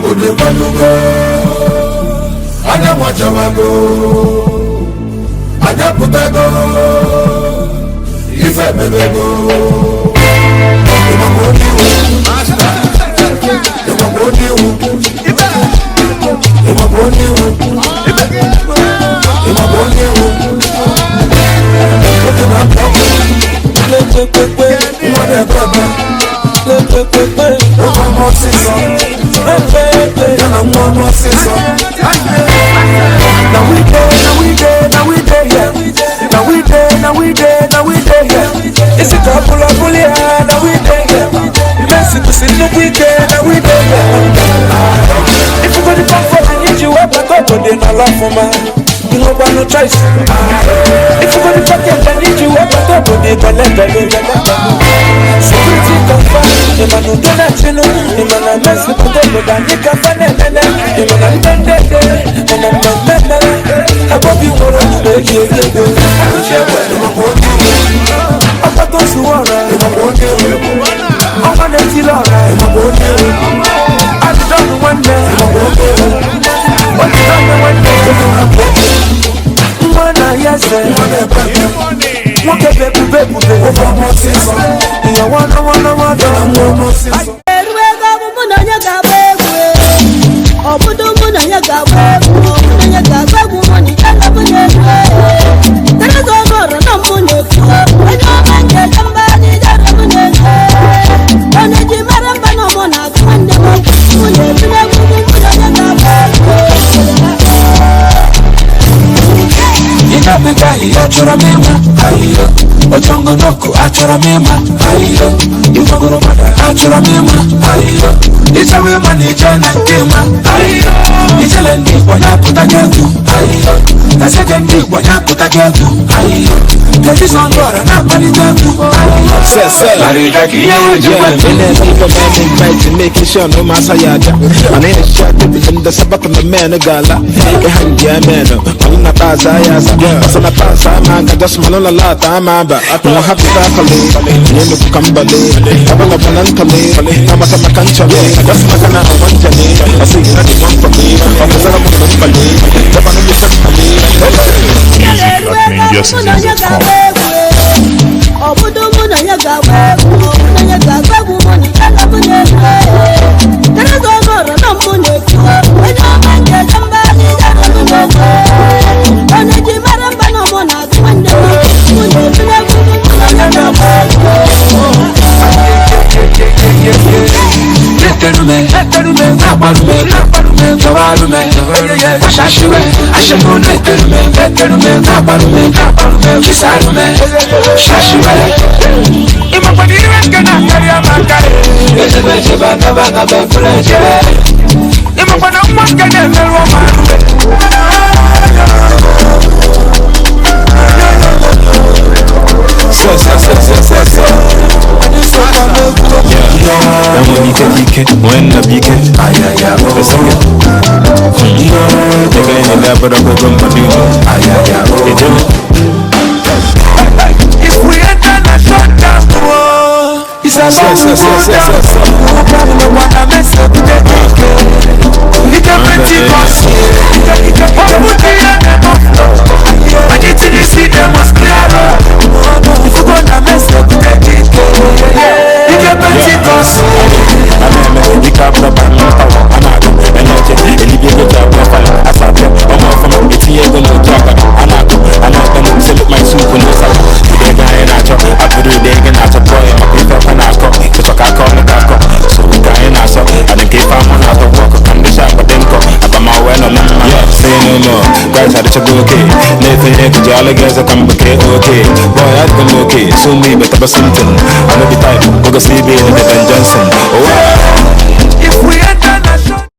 Ode Balugo, Anya Wajawago, Anya Putago, Ife Bebego, Now we there, it's a couple of bully, now we there. Messi to see the weekend, now we there. If you got the comfort, I need you up, I got to then I love for man. You know about no choice. If you got the pocket, I need you up, I got to then I love. Security confirmed, the man who don't have to know, the man I mess with the devil, that you can find it, the man I'm done dead, and I'm done dead. I hope you want to make it good. I don't share with you. I got those who are right. I'm on the till all right. I don't know one day. But you don't know one day. One I yes, one can baby. You achora mema, ayo. Ojongo noko achora mema, ayo. Imogoro mada achora mema, ayo. Isawe manija na kema, ayo. Ichelendi wanya kutagetu, ayo. Nasegendi wanya kutagetu, ayo. Television dora na manitetu, ayo. Say. Making sure no masayada. I need a shot in the sabat of the man a gala. A hand ya man. I'm not as I as a girl. So I pass a man. I just man on a lot. I'm a but I don't have to talk a little. You look Kambali. I'm a Panantali. I'm a Samakanchali. That's my kind of one Jani. I see that you want from me. I'm a Salamanapali. The Panamipali. When the weekend, if we enter the shutdown, it's a guys had to go okay. Nathan here could y'all guys come okay. Boy, I'd come okay. Soon me, but about something. I'm gonna be tight. We're gonna see me in the Johnson. Oh,